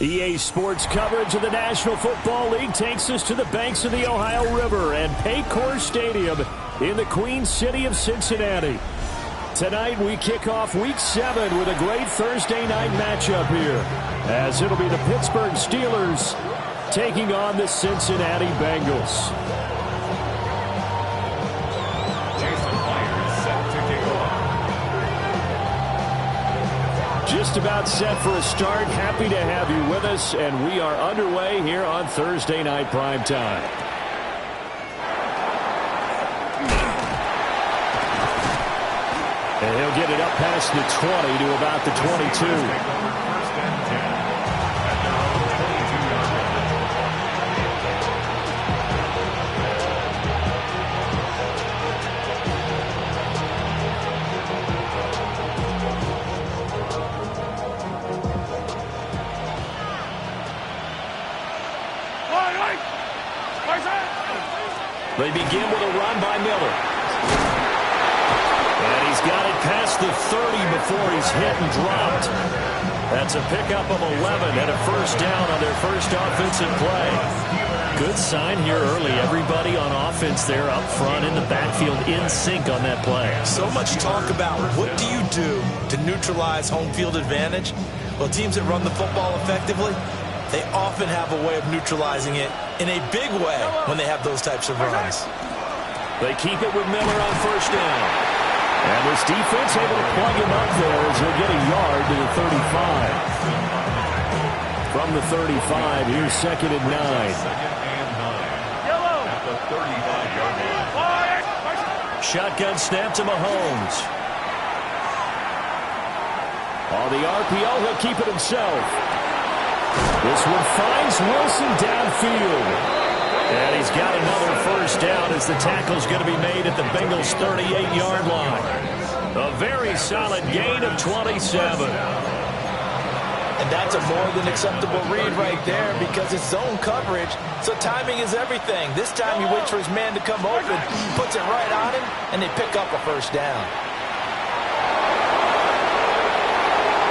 EA Sports coverage of the National Football League takes us to the banks of the Ohio River and Paycor Stadium in the Queen City of Cincinnati. Tonight we kick off Week 7 with a great Thursday night matchup here, as it'll be the Pittsburgh Steelers taking on the Cincinnati Bengals. Just about set for a start. Happy to have you with us, and we are underway here on Thursday Night Primetime. And he'll get it up past the 20 to about the 22. They begin with a run by Miller. And he's got it past the 30 before he's hit and dropped. That's a pickup of 11 and a first down on their first offensive play. Good sign here early. Everybody on offense there up front in the backfield in sync on that play. So much talk about what do you do to neutralize home field advantage? Well, teams that run the football effectively, they often have a way of neutralizing it in a big way when they have those types of runs. They keep it with Miller on first down. And this defense able to plug him up there as he'll get a yard to the 35. From the 35, here's 2nd and 9. At the 35-yard line. Shotgun snap to Mahomes. On the RPO, he'll keep it himself. This one finds Wilson downfield. And he's got another first down as the tackle's going to be made at the Bengals' 38-yard line. A very solid gain of 27. And that's a more than acceptable read right there because it's zone coverage, so timing is everything. This time he waits for his man to come open, puts it right on him, and they pick up a first down.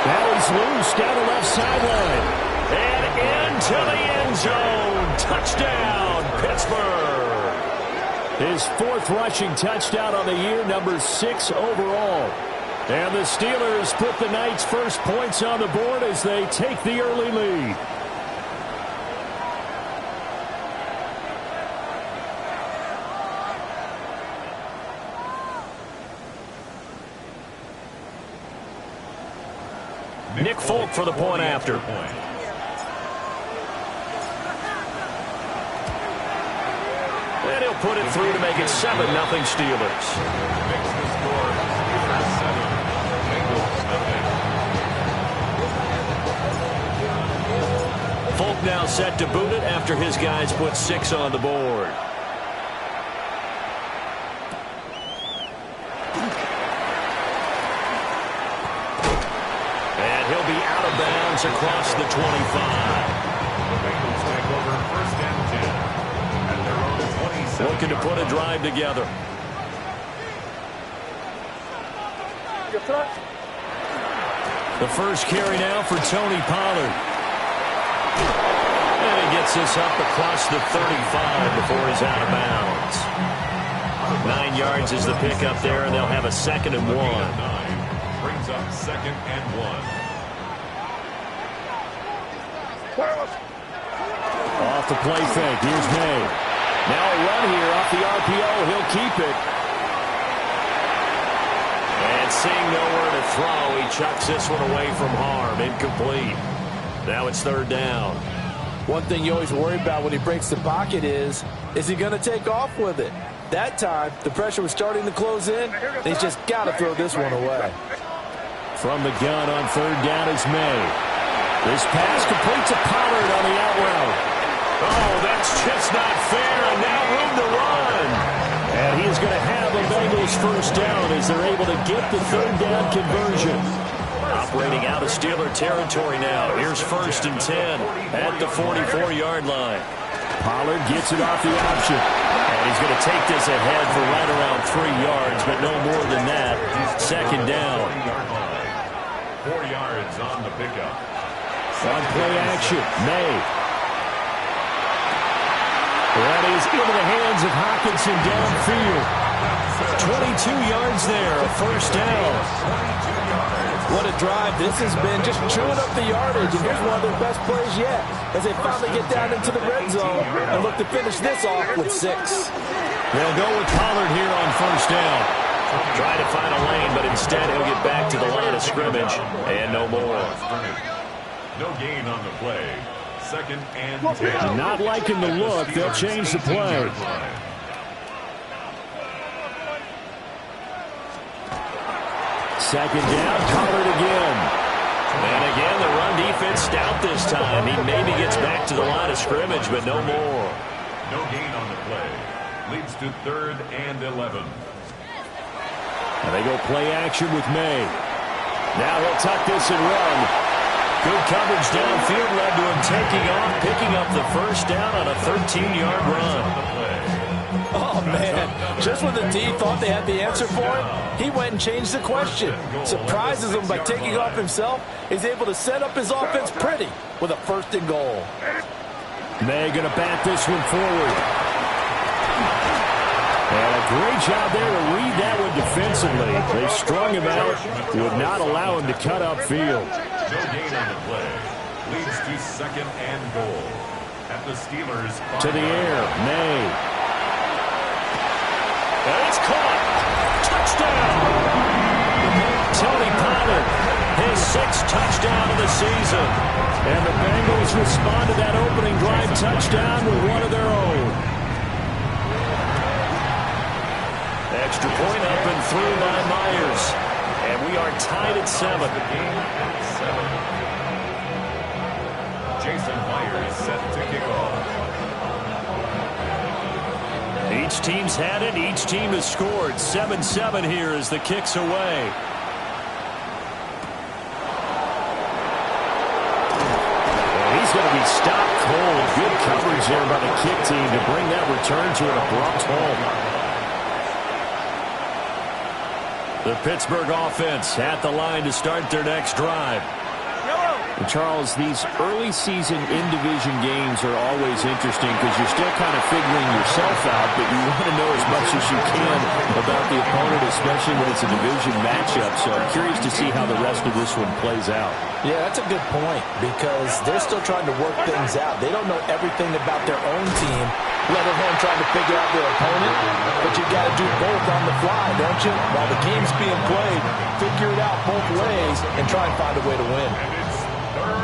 Now he's loose down the left sideline. And into the end zone. Touchdown, Pittsburgh. His 4th rushing touchdown on the year, number 6 overall. And the Steelers put the night's first points on the board as they take the early lead. Nick Folk for the point after. And he'll put it through to make it 7-0 Steelers. Folk now set to boot it after his guys put 6 on the board. And he'll be out of bounds across the 25. The Bengals take over 1st and 10. Looking to put a drive together. The first carry now for Tony Pollard. And he gets this up across the 35 before he's out of bounds. 9 yards is the pickup there, and they'll have a 2nd and 1. Brings up 2nd and 1. Off the play fake. Here's May. Now a run here off the RPO. He'll keep it. And seeing nowhere to throw, he chucks this one away from harm. Incomplete. Now it's 3rd down. One thing you always worry about when he breaks the pocket is he going to take off with it? That time, the pressure was starting to close in. He's just got to throw this one away. From the gun on 3rd down is May. This pass complete to Pollard on the out route. Oh, that's just not fair, and now room to run. And he is going to have a Bengals first down as they're able to get the 3rd down conversion. Operating out of Steeler territory now. Here's 1st and 10 at the 44-yard line. Pollard gets it off the option. And he's going to take this ahead for right around 3 yards, but no more than that. 2nd down. 4 yards on the pickup. On play action, May. That is into the hands of Hockenson downfield. 22 yards there, a first down. What a drive this has been, just chewing up the yardage, and here's one of their best plays yet as they finally get down into the red zone and look to finish this off with 6. They'll go with Pollard here on first down. Trying to find a lane, but instead he'll get back to the line of scrimmage and no more. No gain on the play. 2nd and 10. Not liking the look. They'll change the play. Second down, Pollard again. And again, the run defense stout this time. He maybe gets back to the line of scrimmage, but no more. No gain on the play. Leads to 3rd and 11. And they go play action with May. Now he'll tuck this and run. Good coverage downfield led to him taking off, picking up the first down on a 13-yard run. Oh, man. Just when the D thought they had the answer for it, he went and changed the question. Surprises him by taking off himself. He's able to set up his offense pretty with a 1st and goal. May going to bat this one forward. And a great job there to read that one defensively. They strung him out, would not allow him to cut upfield. No gain on the play. Leads to 2nd and goal. At the Steelers. To the air, May. And it's caught. Touchdown. Tony Pollard, his 6th touchdown of the season. And the Bengals respond to that opening drive touchdown with one of their own. Extra point up and through by Myers. And we are tied at 7. The game at 7. Jason Myers set to kick off. Each team's had it. Each team has scored. 7-7 here as the kick's away. And he's going to be stopped cold. Good coverage there by the kick team to bring that return to an abrupt halt. The Pittsburgh offense at the line to start their next drive. And Charles, these early season in-division games are always interesting because you're still kind of figuring yourself out, but you want to know as much as you can about the opponent, especially when it's a division matchup. So I'm curious to see how the rest of this one plays out. Yeah, that's a good point because they're still trying to work things out. They don't know everything about their own team, let alone trying to figure out their opponent. But you got to do both on the fly, don't you? While the game's being played, figure it out both ways and try and find a way to win.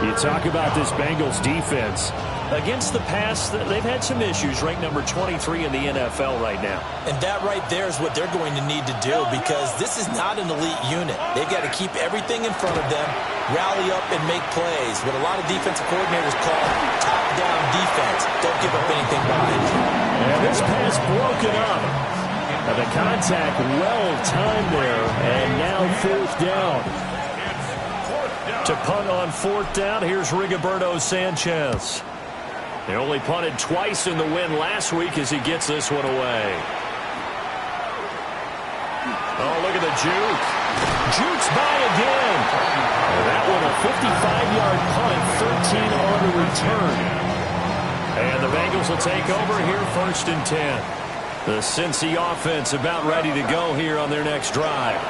You talk about this Bengals defense. Against the pass, they've had some issues, ranked number 23 in the NFL right now. And that right there is what they're going to need to do because this is not an elite unit. They've got to keep everything in front of them, rally up and make plays. What a lot of defensive coordinators call top-down defense. Don't give up anything behind you. And this pass broken up. And the contact well-timed there, and now 4th down. To punt on 4th down, here's Rigoberto Sanchez. They only punted twice in the win last week as he gets this one away. Oh, look at the juke. Jukes by again. And that one a 55-yard punt, 13 on the return. And the Bengals will take over here 1st and 10. The Cincy offense about ready to go here on their next drive.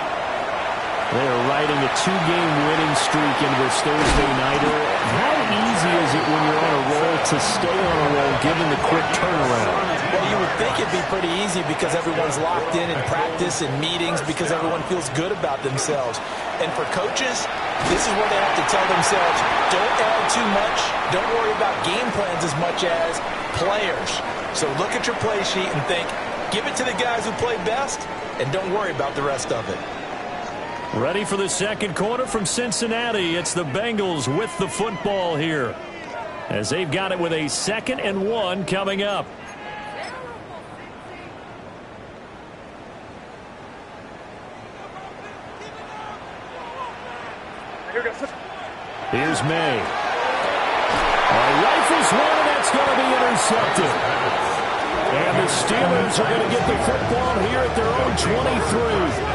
They're riding a 2-game winning streak into this Thursday nighter. How easy is it when you're on a roll to stay on a roll given the quick turnaround? Well, you would think it'd be pretty easy because everyone's locked in practice and meetings because everyone feels good about themselves. And for coaches, this is where they have to tell themselves, don't add too much. Don't worry about game plans as much as players. So look at your play sheet and think, give it to the guys who play best, and don't worry about the rest of it. Ready for the second quarter from Cincinnati. It's the Bengals with the football here as they've got it with a 2nd and 1 coming up. Here's May. Rifles one, and that's going to be intercepted. And the Steelers are going to get the football here at their own 23.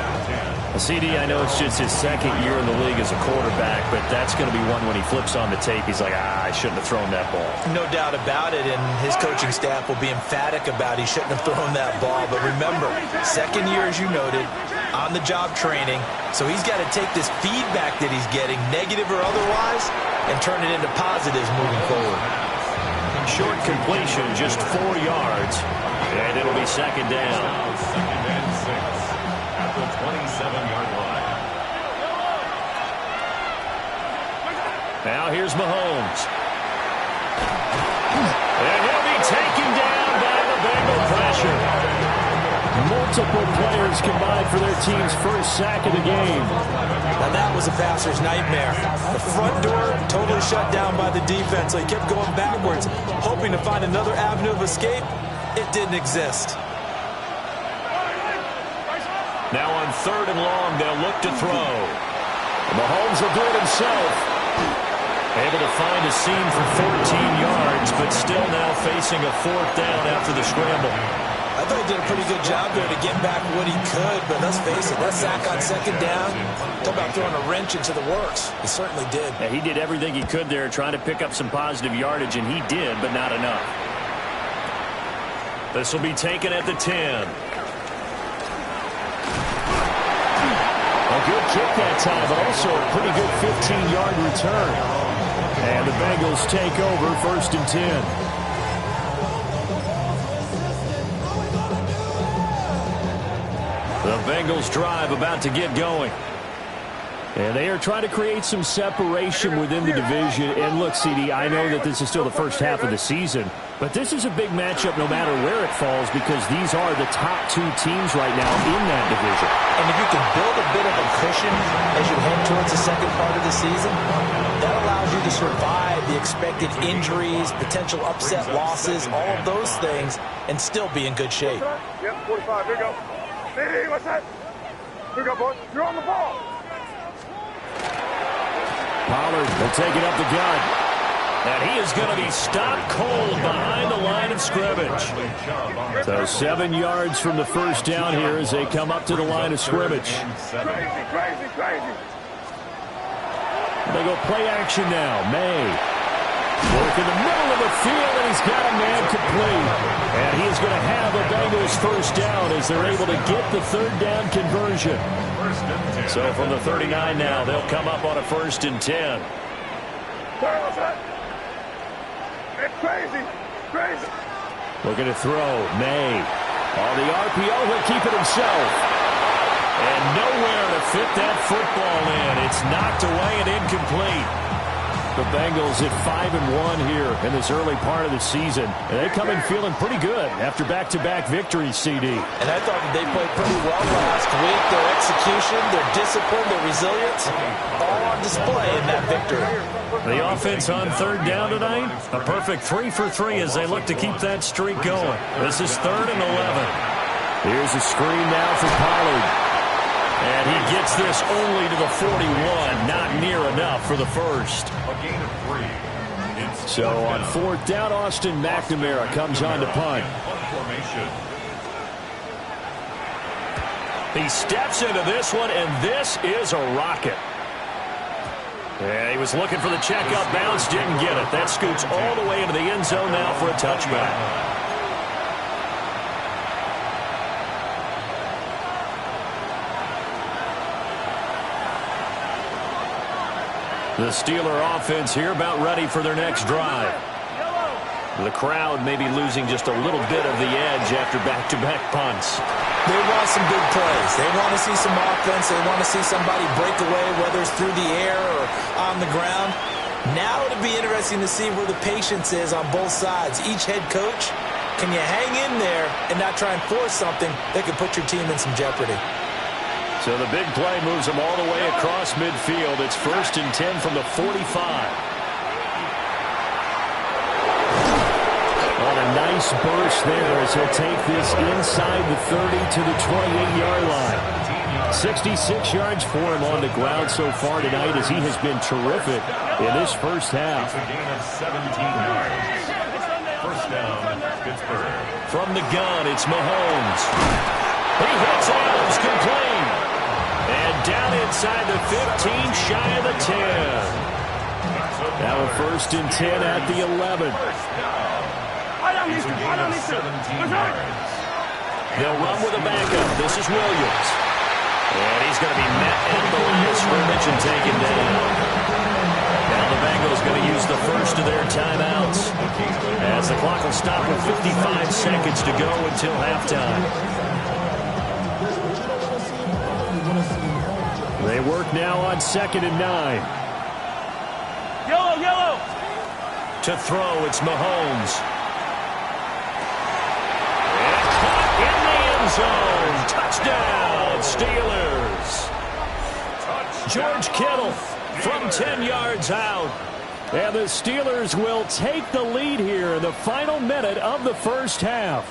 CD, I know it's just his second year in the league as a quarterback, but that's going to be one when he flips on the tape. He's like, I shouldn't have thrown that ball. No doubt about it, and his coaching staff will be emphatic about he shouldn't have thrown that ball. But remember, second year, as you noted, on-the-job training, so he's got to take this feedback that he's getting, negative or otherwise, and turn it into positives moving forward. Short completion, just 4 yards, and it'll be second down. Second and 6 at the 27-yard line. Now here's Mahomes. And he'll be taken down by the Bengal pressure. Multiple players combined for their team's first sack of the game. Now that was a passer's nightmare. The front door totally shut down by the defense, so he kept going backwards, hoping to find another avenue of escape. It didn't exist. Now on 3rd and long, they'll look to throw. Mahomes will do it himself. Able to find a seam for 14 yards, but still now facing a 4th down after the scramble. I thought he did a pretty good job there to get back what he could, but let's face it, that sack on 2nd down, talk about throwing a wrench into the works. He certainly did. Yeah, he did everything he could there trying to pick up some positive yardage, and he did, but not enough. This will be taken at the 10. A good kick that time, but also a pretty good 15-yard return. And the Bengals take over 1st and 10. The Bengals drive about to get going. And they are trying to create some separation within the division. And look, CD, I know that this is still the first half of the season, but this is a big matchup no matter where it falls because these are the top 2 teams right now in that division. And if you can build a bit of a cushion as you head towards the second part of the season, that allows you to survive the expected injuries, potential upset losses, all of those things, and still be in good shape. Yep, 45, here you go. Hey, what's that? Here you go, boys. You're on the ball. Pollard will take it up the gut. And he is going to be stopped cold behind the line of scrimmage. So 7 yards from the first down here as they come up to the line of scrimmage. Crazy. They go play action now. May work in the middle of the field, and he's got a man complete. And he is going to have a Bengals first down as they're able to get the 3rd down conversion. So from the 39 now, they'll come up on a 1st and 10. It's crazy. Looking to throw. May. On the RPO, he'll keep it himself. And nowhere to fit that football in. It's knocked away and incomplete. The Bengals at 5-1 here in this early part of the season. And they come in feeling pretty good after back-to-back victories, CD. And I thought that they played pretty well last week. Their execution, their discipline, their resilience, all on display in that victory. The offense on 3rd down tonight, a perfect 3 for 3 as they look to keep that streak going. This is 3rd and 11. Here's a screen now for Pollard. And he gets this only to the 41, not near enough for the first. A gain of 3. So on 4th down, Austin McNamara comes on to punt. Formation. He steps into this one, and this is a rocket. Yeah, he was looking for the checkup bounce, didn't get it. That scoots all the way into the end zone now for a touchback. The Steeler offense here about ready for their next drive. The crowd may be losing just a little bit of the edge after back-to-back punts. They want some big plays. They want to see some offense. They want to see somebody break away, whether it's through the air or on the ground. Now it'll be interesting to see where the patience is on both sides. Each head coach, can you hang in there and not try and force something that could put your team in some jeopardy? So the big play moves them all the way across midfield. It's 1st and 10 from the 45. On a nice burst there as he'll take this inside the 30 to the 28-yard line. 66 yards for him on the ground so far tonight as he has been terrific in this first half. A gain of 17 yards. First down, Pittsburgh. From the gun, it's Mahomes. He hits Adams complete. And down inside the 15, shy of the 10. Now a 1st and 10 at the 11. They'll run with a backup. This is Williams. And he's going to be met at the line of scrimmage and taken down. Now the Bengals going to use the first of their timeouts, as the clock will stop with 55 seconds to go until halftime. They work now on 2nd and 9. Yellow. To throw, it's Mahomes. And caught in the end zone. Touchdown, Steelers. George Kittle from 10 yards out. And the Steelers will take the lead here in the final minute of the first half.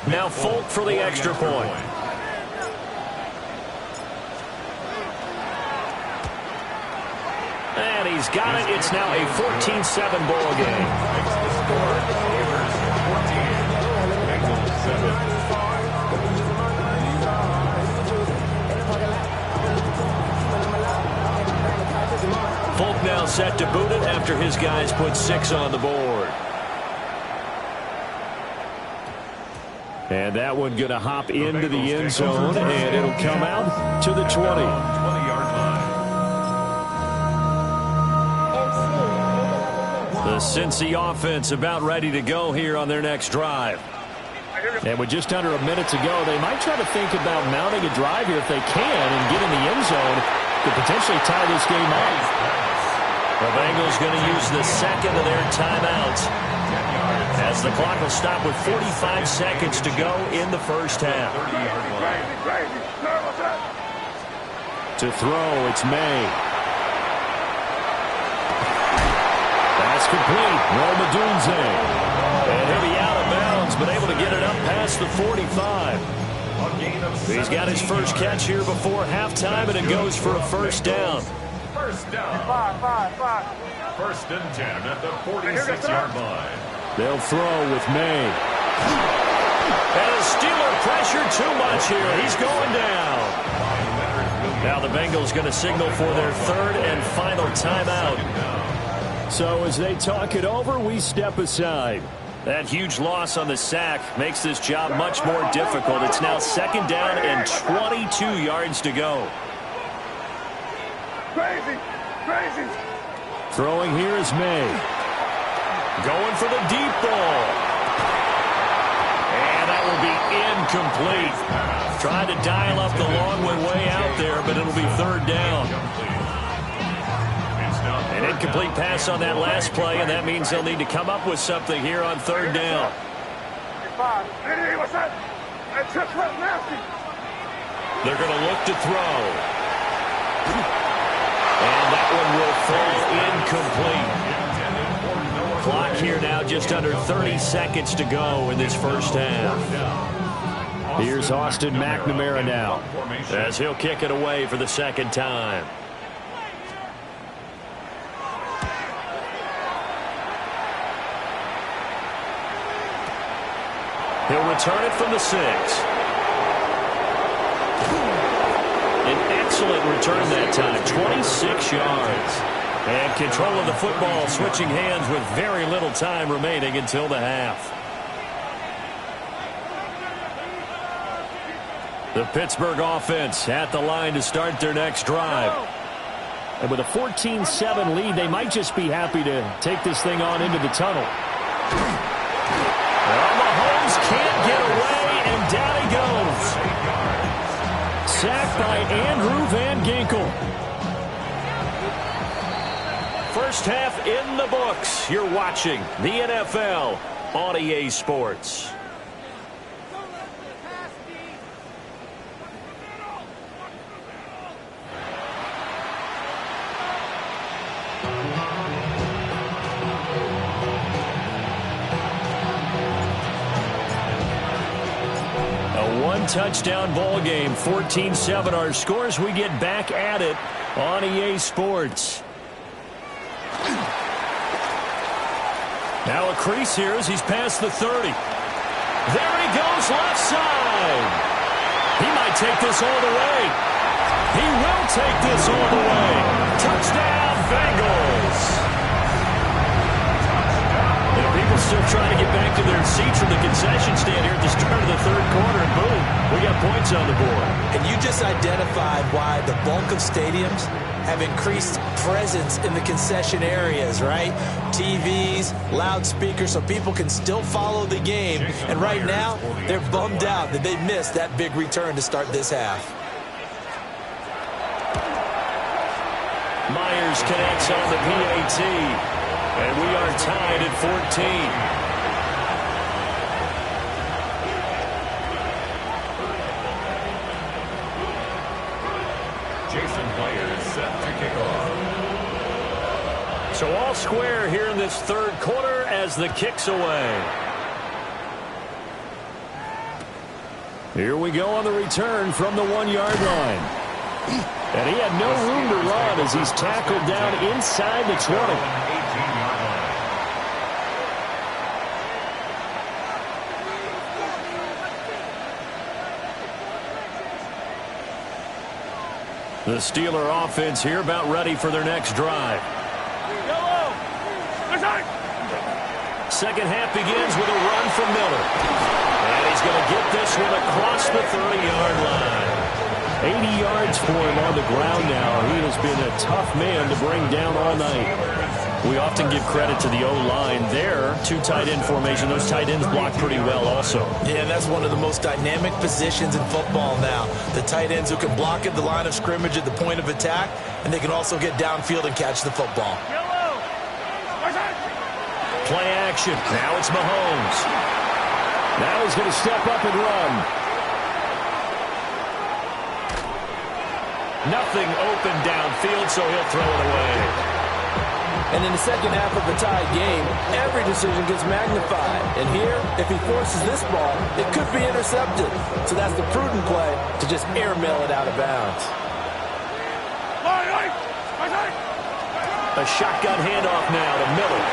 Now Folk for the extra point. And he's got it. It's now a 14-7 ball game. Folk now set to boot it after his guys put 6 on the board. And that one going to hop into the end zone, and it'll come out to the 20. The Cincy offense about ready to go here on their next drive. And with just under a minute to go, they might try to think about mounting a drive here if they can and get in the end zone to potentially tie this game up. The Bengals going to use the second of their timeouts, as the clock will stop with 45 seconds to go in the first half. To throw, it's May. Pass complete. Roma Dunze. And he'll be out of bounds, but able to get it up past the 45. He's got his first catch here before halftime, and it goes for a first down. First down. 1st and 10 at the 46-yard line. They'll throw with May. And a Steeler pressure too much here. He's going down. Now the Bengals going to signal for their 3rd and final timeout. So as they talk it over, we step aside. That huge loss on the sack makes this job much more difficult. It's now 2nd down and 22 yards to go. Crazy. Throwing here is May. Going for the deep ball. And that will be incomplete. Tried to dial up the long way out there, but it'll be 3rd down. An incomplete pass on that last play, and that means they'll need to come up with something here on 3rd down. They're going to look to throw. And that one will fall incomplete. Clock here now just under 30 seconds to go in this first half. Here's Austin McNamara now, as he'll kick it away for the 2nd time. He'll return it from the 6. An excellent return that time, 26 yards. And control of the football, switching hands with very little time remaining until the half. The Pittsburgh offense at the line to start their next drive. And with a 14-7 lead, they might just be happy to take this thing on into the tunnel. Well, Mahomes can't get away, and down he goes. Sacked by Andrew Van Ginkel. First half in the books. You're watching the NFL on EA Sports. Touchdown ball game, 14-7 our scores. We get back at it on EA Sports. Now a crease here as he's past the 30. There he goes, left side. He might take this all the way. He will take this all the way. Touchdown, Bengals. People still trying to get back to their seats from the concession stand here at the start of the third quarter, and boom, we got points on the board. And you just identified why the bulk of stadiums have increased presence in the concession areas, right? TVs, loudspeakers, so people can still follow the game. And right now, they're bummed out that they missed that big return to start this half. Myers connects on the PAT. And we are tied at 14. Jason Myers set to kick off. So all square here in this third quarter as the kick's away. Here we go on the return from the 1-yard line. And he had no room to run as he's tackled down inside the 20. The Steeler offense here about ready for their next drive. Second half begins with a run from Miller. And he's going to get this one across the 30-yard line. 80 yards for him on the ground now. He has been a tough man to bring down all night. We often give credit to the O-line there. Two tight end formation. Those tight ends block pretty well also. Yeah, and that's one of the most dynamic positions in football now. The tight ends who can block at the line of scrimmage at the point of attack, and they can also get downfield and catch the football. Play action. Now it's Mahomes. Now he's going to step up and run. Nothing open downfield, so he'll throw it away. And in the second half of a tied game, every decision gets magnified. And here, if he forces this ball, it could be intercepted. So that's the prudent play to just airmail it out of bounds. A shotgun handoff now to Miller.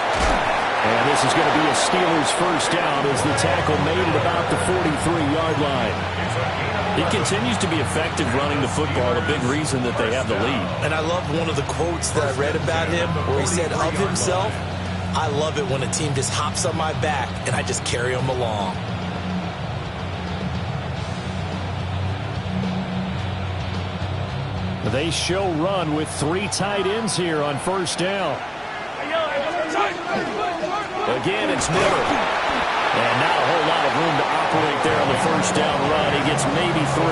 And this is going to be a Steelers first down as the tackle made at about the 43-yard line. He continues to be effective running the football, a big reason that they have the lead. And I love one of the quotes that I read about him where he said of himself, I love it when a team just hops on my back and I just carry them along. They show run with three tight ends here on first down. Again, it's Miller. And not a whole lot of room to operate there on the first down run. He gets maybe 3.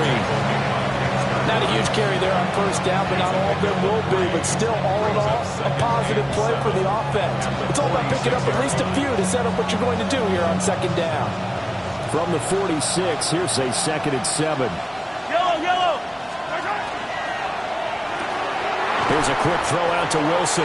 Not a huge carry there on first down, but not all of them will be. But still, all in all, a positive play for the offense. It's all about picking up at least a few to set up what you're going to do here on second down. From the 46, here's a 2nd and 7. Yellow. Here's a quick throw out to Wilson.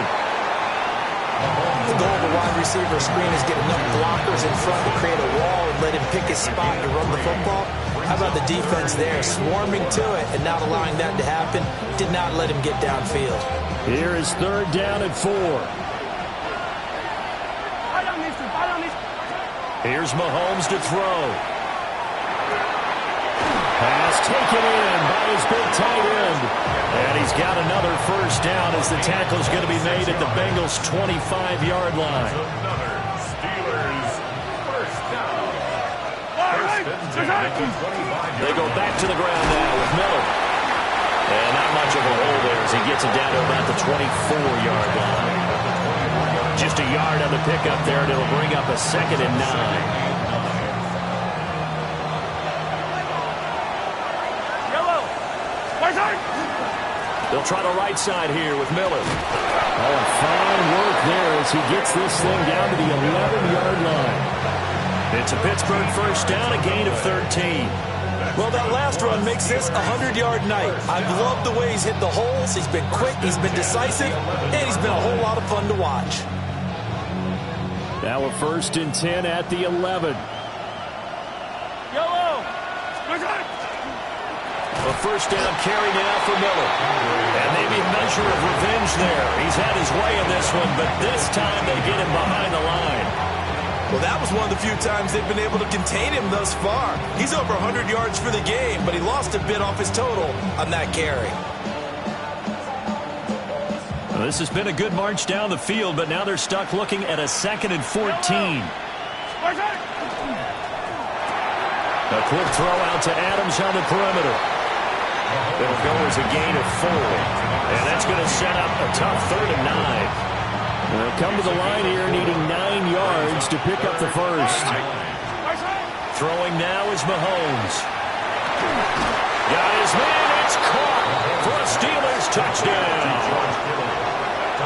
The goal of the wide receiver screen is get enough blockers in front to create a wall and let him pick his spot to run the football. How about the defense there, swarming to it and not allowing that to happen? Did not let him get downfield. Here is 3rd down and 4. Here's Mahomes to throw. Pass taken in by his big tight end. And he's got another first down as the tackle's going to be made at the Bengals' 25-yard line. Another Steelers first down. They go back to the ground now with Miller. And not much of a hole there as he gets it down to about the 24-yard line. Just a yard on the pickup there, and it'll bring up a 2nd and 9. They'll try the right side here with Miller. Oh, fine work there as he gets this thing down to the 11-yard line. It's a Pittsburgh first down, a gain of 13. Well, that last run makes this a 100-yard night. I've loved the way he's hit the holes. He's been quick, he's been decisive, and he's been a whole lot of fun to watch. Now a 1st and 10 at the 11. A first down carry now for Miller. And maybe a measure of revenge there. He's had his way in this one, but this time they get him behind the line. Well, that was one of the few times they've been able to contain him thus far. He's over 100 yards for the game, but he lost a bit off his total on that carry. Well, this has been a good march down the field, but now they're stuck looking at a 2nd and 14. A quick throw out to Adams on the perimeter. It'll go as a gain of 4. And that's going to set up a tough 3rd and 9. They'll come to the line here needing 9 yards to pick up the first. Throwing now is Mahomes. Got his man. It's caught for a Steelers touchdown.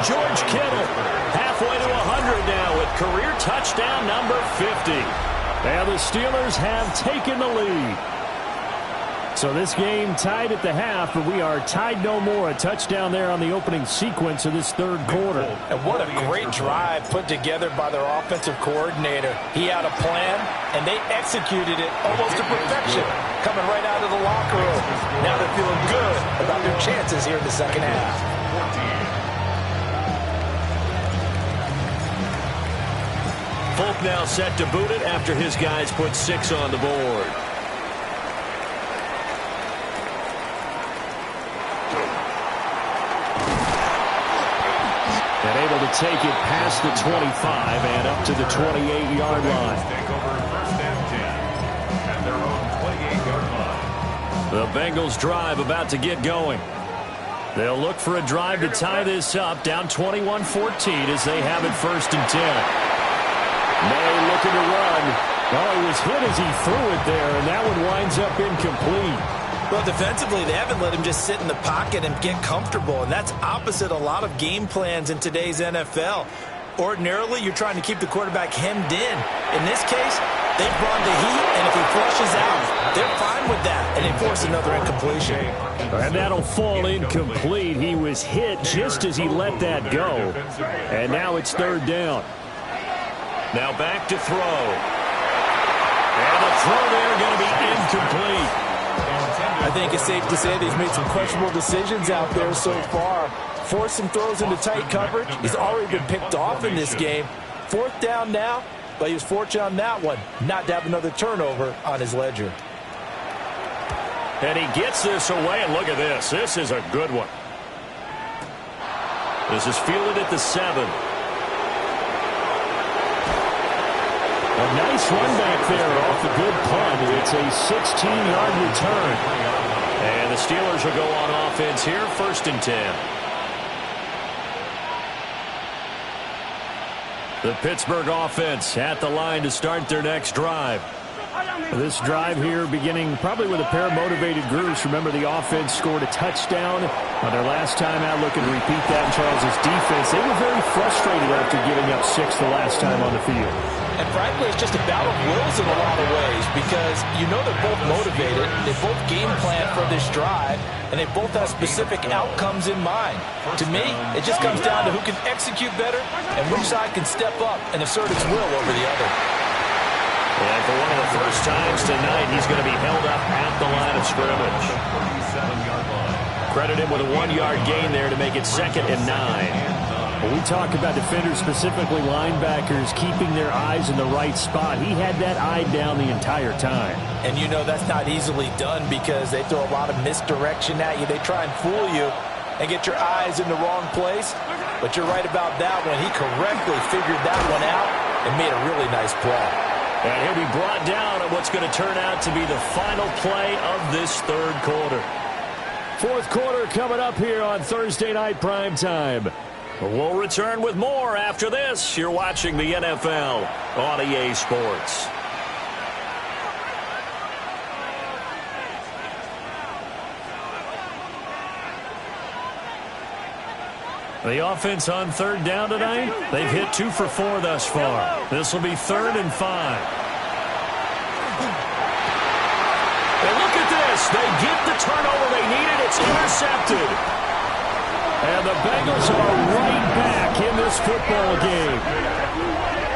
George Kittle halfway to 100 now with career touchdown number 50. And the Steelers have taken the lead. So this game tied at the half, but we are tied no more. A touchdown there on the opening sequence of this 3rd quarter. And what a great drive put together by their offensive coordinator. He had a plan, and they executed it almost to perfection, coming right out of the locker room. Now they're feeling good about their chances here in the second half. Folk now set to boot it after his guys put 6 on the board. And able to take it past the 25 and up to the 28-yard line. Take over 1st and 10 at their own 28-yard line. The Bengals drive about to get going. They'll look for a drive to tie this up, down 21-14 as they have it 1st and 10. May looking to run. Well, he was hit as he threw it there, and that one winds up incomplete. Well, defensively, they haven't let him just sit in the pocket and get comfortable, and that's opposite a lot of game plans in today's NFL. Ordinarily, you're trying to keep the quarterback hemmed in. In this case, they've brought the heat, and if he flushes out, they're fine with that, and they force another incompletion. And that'll fall incomplete. He was hit just as he let that go. And now it's 3rd down. Now back to throw. And the throw there going to be incomplete. I think it's safe to say that he's made some questionable decisions out there so far. Forced some throws into tight coverage. He's already been picked off in this game. 4th down now, but he was fortunate on that one not to have another turnover on his ledger. And he gets this away, and look at this. This is a good one. This is fielded at the 7. A nice run back there off a good punt. It's a 16-yard return. And the Steelers will go on offense here, 1st and 10. The Pittsburgh offense at the line to start their next drive. This drive here beginning probably with a pair of motivated groups. Remember, the offense scored a touchdown on their last time out. Looking to repeat that in Charles' defense. They were very frustrated after giving up 6 the last time on the field. And frankly, it's just a battle of wills in a lot of ways because you know they're both motivated. They both game plan for this drive, and they both have specific outcomes in mind. To me, it just comes down to who can execute better and which side can step up and assert its will over the other. And for one of the first times tonight, he's going to be held up at the line of scrimmage. Credit him with a 1-yard gain there to make it 2nd and 9. When we talk about defenders, specifically linebackers, keeping their eyes in the right spot, he had that eye down the entire time. And you know that's not easily done because they throw a lot of misdirection at you. They try and fool you and get your eyes in the wrong place. But you're right about that one. He correctly figured that one out and made a really nice play. And he'll be brought down at what's going to turn out to be the final play of this 3rd quarter. 4th quarter coming up here on Thursday Night Primetime. We'll return with more after this. You're watching the NFL on EA Sports. The offense on 3rd down tonight, they've hit 2 for 4 thus far. This will be 3rd and 5. And look at this. They get the turnover they needed. It's intercepted. And the Bengals are right back in this football game.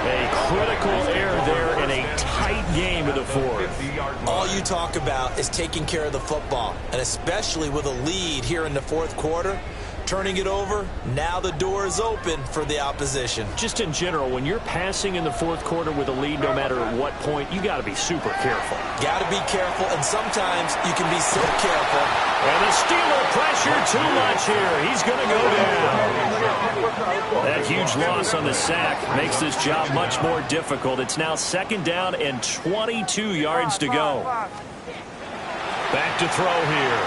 A critical error there in a tight game of the 4th. All you talk about is taking care of the football, and especially with a lead here in the 4th quarter. turning it over. Now the door is open for the opposition. Just in general, when you're passing in the fourth quarter with a lead, no matter at what point, you got to be super careful. Got to be careful, and sometimes you can be so careful. And the Steeler pressure too much here. He's going to go down. That huge loss on the sack makes this job much more difficult. It's now 2nd down and 22 yards to go. Back to throw here.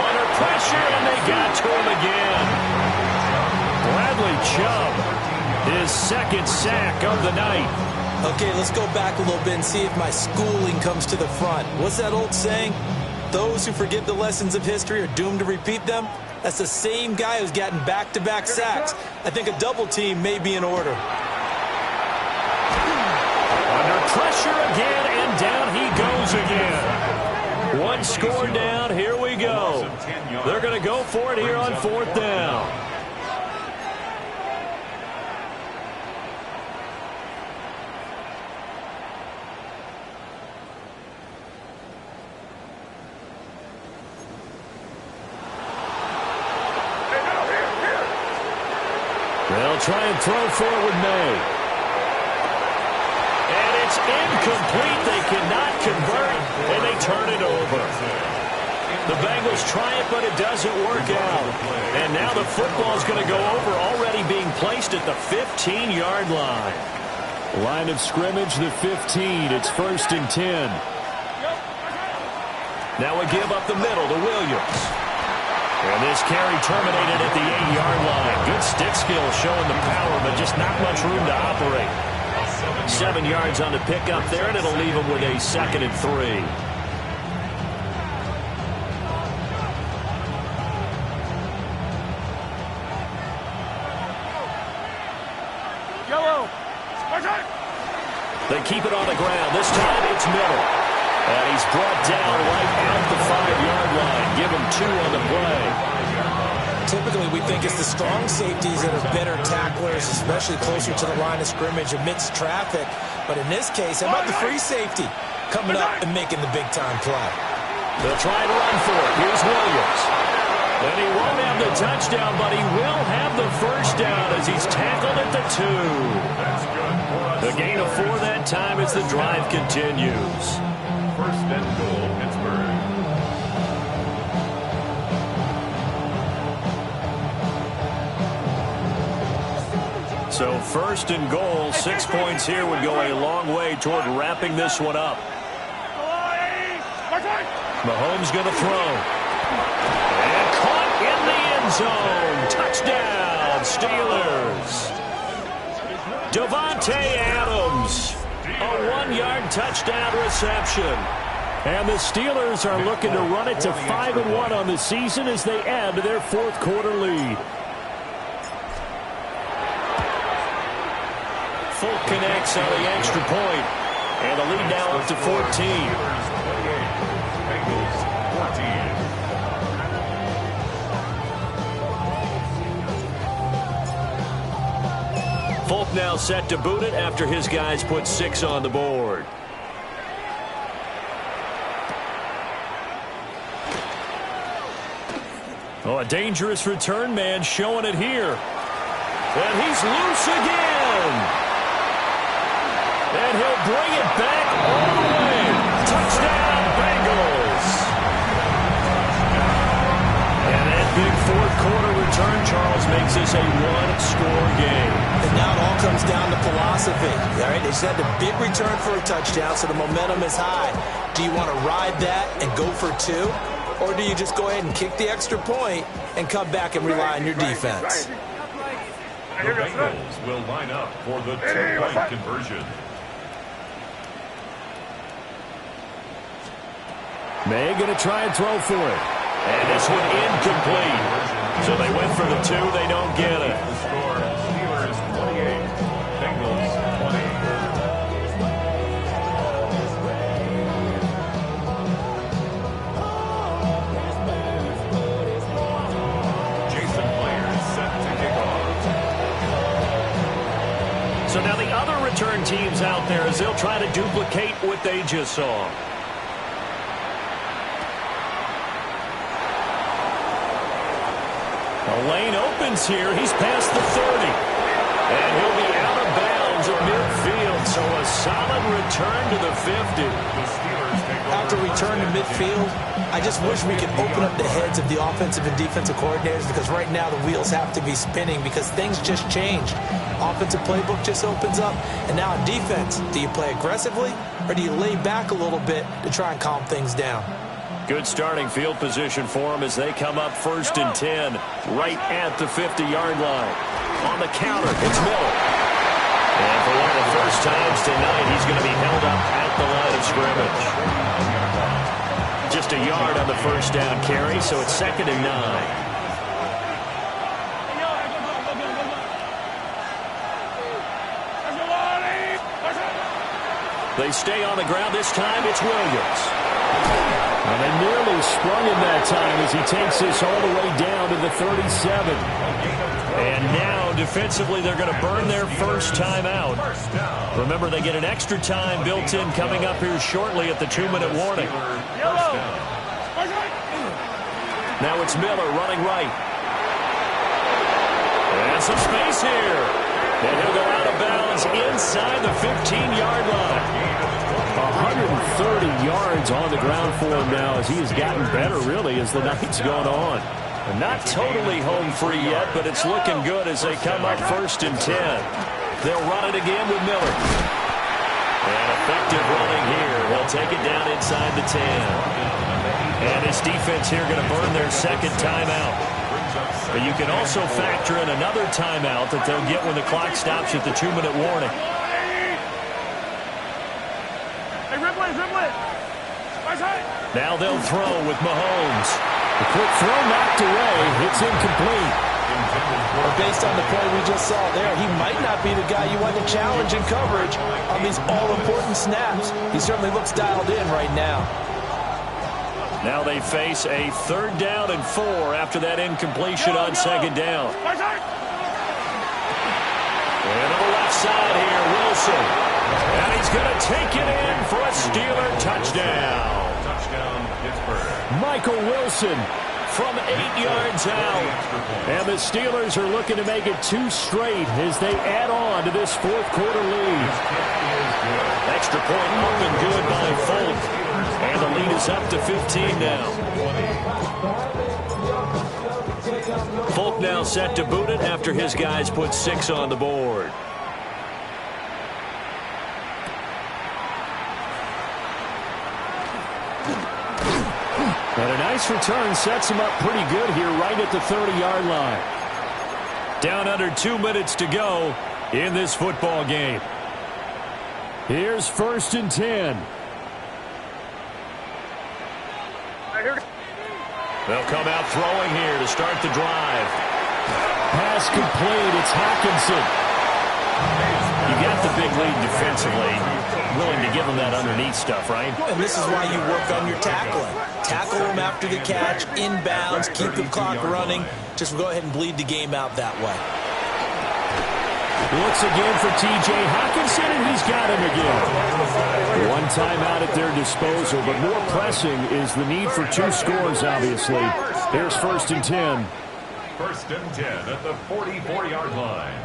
Under pressure, and they got to him again. Bradley Chubb, his 2nd sack of the night. Okay, let's go back a little bit and see if my schooling comes to the front. What's that old saying? Those who forget the lessons of history are doomed to repeat them. That's the same guy who's gotten back-to-back sacks. I think a double team may be in order. Under pressure again, and down he goes again. One score down, here we go. They're going to go for it here on 4th down. They'll try and throw for it with May. And it's incomplete. They cannot convert, and they turn it over. The Bengals try it, but it doesn't work out. And now the football is going to go over, already being placed at the 15-yard line. Line of scrimmage, the 15. It's 1st and 10. Now we give up the middle to Williams. And this carry terminated at the 8-yard line. Good stick skill showing the power, but just not much room to operate. 7 yards on the pickup there, and it'll leave them with a 2nd and 3. They keep it on the ground. This time it's Miller. And he's brought down right at the 5-yard line. Give him 2 on the play. Typically, we think it's the strong safeties that are better tacklers, especially closer to the line of scrimmage amidst traffic. But in this case, how about the free safety coming up and making the big-time play? They'll try to run for it. Here's Williams. And he won't have the touchdown, but he will have the 1st down as he's tackled at the 2. The gain of 4 that time as the drive continues. 1st and goal, Pittsburgh. So 1st and goal, 6 points here would go a long way toward wrapping this one up. Mahomes going to throw. And caught in the end zone. Touchdown, Steelers. Davante Adams. A 1-yard touchdown reception. And the Steelers are looking to run it to 5-1 on the season as they add to their 4th quarter lead. Folk connects on the extra point. And the lead now up to 14. Folk now set to boot it after his guys put 6 on the board. Oh, a dangerous return man showing it here. And he's loose again. And he'll bring it back all the way. Touchdown, Bengals. And that big 4th quarter return, Charles, makes this a 1-score game. And now it all comes down to philosophy. All right, they just had a big return for a touchdown, so the momentum is high. Do you want to ride that and go for 2? Or do you just go ahead and kick the extra point and come back and rely on your defense? The Bengals will line up for the 2-point conversion. May going to try and throw for it. And this one incomplete. So they went for the 2. They don't get it. The score, Steelers 28, Bengals 20. Jason Players set to kick off. So now the other return teams out there as they'll try to duplicate what they just saw. A lane opens here. He's past the 30. And he'll be out of bounds at midfield. So a solid return to the 50. After return to midfield, I just wish we could open up the heads of the offensive and defensive coordinators, because right now the wheels have to be spinning because things just changed. Offensive playbook just opens up, and now on defense, do you play aggressively or do you lay back a little bit to try and calm things down? Good starting field position for them as they come up 1st and 10 right at the 50-yard line. On the counter, it's Miller. And for one of the first times tonight, he's going to be held up at the line of scrimmage. Just a yard on the first down carry, so it's 2nd and 9. They stay on the ground. This time it's Williams. And they nearly sprung him that time as he takes this all the way down to the 37. And now, defensively, they're going to burn their first time out. Remember, they get an extra time built in coming up here shortly at the 2-minute warning. Now it's Miller running right. And some space here. And he'll go out of bounds inside the 15-yard line. 130 yards on the ground for him now as he has gotten better, really, as the night's gone on. And not totally home free yet, but it's looking good as they come up 1st and 10. They'll run it again with Miller. And effective running here. He'll take it down inside the 10. And his defense here going to burn their 2nd timeout. But you can also factor in another timeout that they'll get when the clock stops at the 2-minute warning. Now they'll throw with Mahomes. The quick throw knocked away. It's incomplete. Well, based on the play we just saw there, he might not be the guy you want to challenge in coverage on these all-important snaps. He certainly looks dialed in right now. Now they face a 3rd down and 4 after that incompletion on 2nd down. And on the left side here, Wilson. And he's going to take it in for a Steeler touchdown. Michael Wilson from 8 yards out. And the Steelers are looking to make it 2 straight as they add on to this 4th quarter lead. Extra point up and good by Folk. And the lead is up to 15 now. Folk now set to boot it after his guys put 6 on the board. And a nice return sets him up pretty good here right at the 30-yard line. Down under 2 minutes to go in this football game. Here's 1st and 10. They'll come out throwing here to start the drive. Pass complete. It's Hockenson. You got the big lead defensively. Willing to give them that underneath stuff, right? And this is why you work on your tackling. Tackle them after the catch, inbounds, keep the clock running. Just go ahead and bleed the game out that way. Looks again for T.J. Hockenson, and he's got him again. One timeout at their disposal, but more pressing is the need for 2 scores, obviously. Here's 1st and 10. 1st and 10 at the 44-yard line.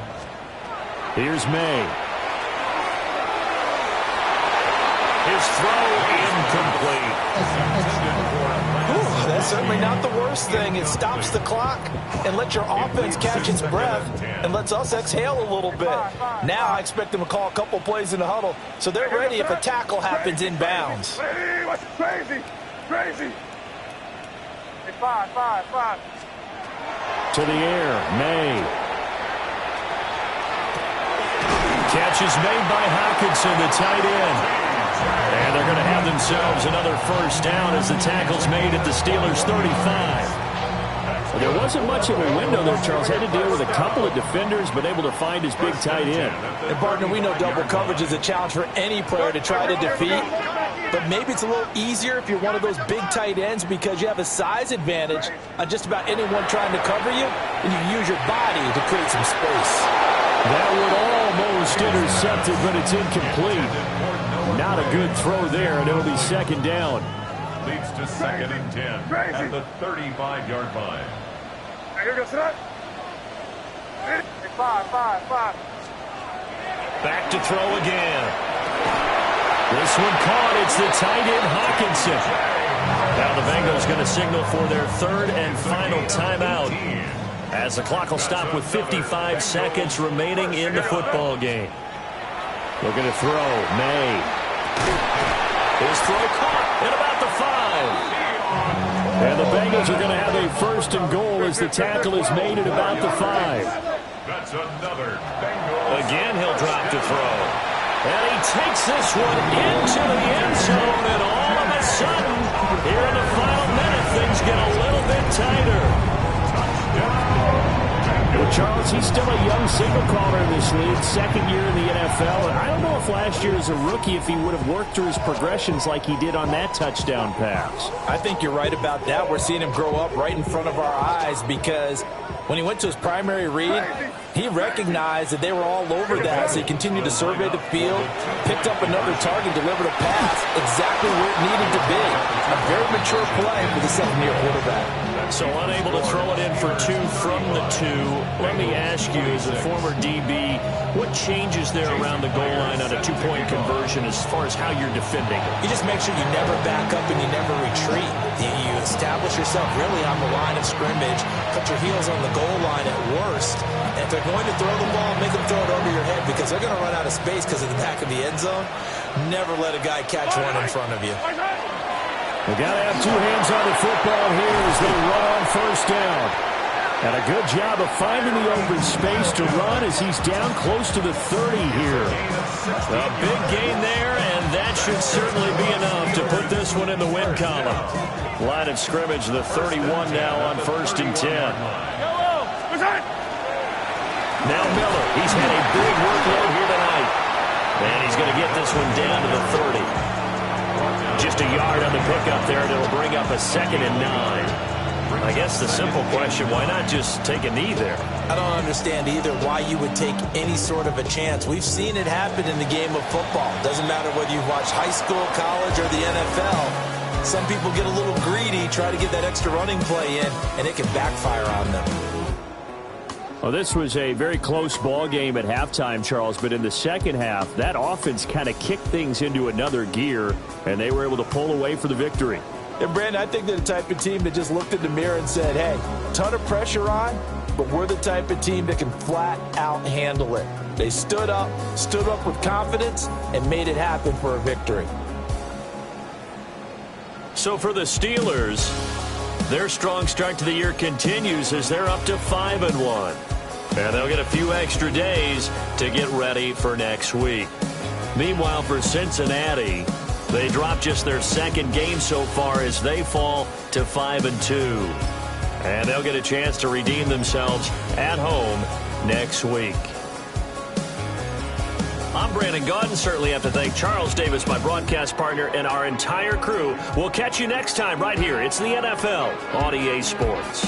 Here's May. His throw incomplete. Ooh, that's certainly not the worst thing. It stops the clock and lets your offense catch its breath and lets us exhale a little bit. Now I expect them to call a couple plays in the huddle so they're ready if a tackle happens inbounds. Crazy. Hey, five. To the air, May. Catch is made by Hockenson, the tight end. And they're going to have themselves another 1st down as the tackle's made at the Steelers' 35. Well, there wasn't much of a window there, Charles. Had to deal with a couple of defenders, but able to find his big tight end. And, partner, we know double coverage is a challenge for any player to try to defeat. But maybe it's a little easier if you're one of those big tight ends because you have a size advantage on just about anyone trying to cover you, and you can use your body to create some space. That would almost intercept it, but it's incomplete. Not a good throw there, and it'll be 2nd down. Leads to 2nd and 10 at the 35-yard line. Here goes that. Five. Back to throw again. This one caught. It's the tight end, Hawkinson. Now the Bengals going to signal for their third and final timeout, as the clock will stop with 55 seconds remaining in the football game. Looking to throw. May. His throw caught at about the 5. And the Bengals are going to have a first and goal as the tackle is made at about the 5. That's another Bengal. Again, he'll drop to throw. And he takes this one into the end zone, and all of a sudden, here in the final minute, things get a little bit tighter. Well, Charles, he's still a young signal caller in this league, second year in the NFL. And I don't know if last year as a rookie, if he would have worked through his progressions like he did on that touchdown pass. I think you're right about that. We're seeing him grow up right in front of our eyes, because when he went to his primary read, he recognized that they were all over that, so he continued to survey the field, picked up another target, delivered a pass exactly where it needed to be. A very mature play for the second-year quarterback. So unable to throw it in for 2 from the 2. Let me ask you, as a former DB, what changes there around the goal line on a 2-point conversion as far as how you're defending? You just make sure you never back up and you never retreat. You establish yourself really on the line of scrimmage, put your heels on the goal line at worst. And if they're going to throw the ball, make them throw it over your head, because they're going to run out of space because of the back of the end zone. Never let a guy catch one in front of you. They got to have 2 hands on the football here as they run on first down. And a good job of finding the open space to run as he's down close to the 30 here. A big gain there, and that should certainly be enough to put this one in the win column. Line of scrimmage, the 31 now on first and 10. Now Miller, he's had a big workload here tonight. And he's going to get this one down to the 30. Just a yard on the pickup there, and it'll bring up a 2nd and 9. I guess the simple question, why not just take a knee there? I don't understand either why you would take any sort of a chance. We've seen it happen in the game of football. Doesn't matter whether you've watched high school, college, or the NFL. Some people get a little greedy, try to get that extra running play in, and it can backfire on them. Well, this was a very close ball game at halftime, Charles, but in the second half, that offense kind of kicked things into another gear, and they were able to pull away for the victory. And, Brandon, I think they're the type of team that just looked in the mirror and said, hey, ton of pressure on, but we're the type of team that can flat out handle it. They stood up with confidence, and made it happen for a victory. So for the Steelers, their strong start to the year continues as they're up to 5-1. And they'll get a few extra days to get ready for next week. Meanwhile, for Cincinnati, they dropped just their 2nd game so far as they fall to 5-2. And they'll get a chance to redeem themselves at home next week. I'm Brandon Gaudin. Certainly have to thank Charles Davis, my broadcast partner, and our entire crew. We'll catch you next time right here. It's the NFL on EA Sports.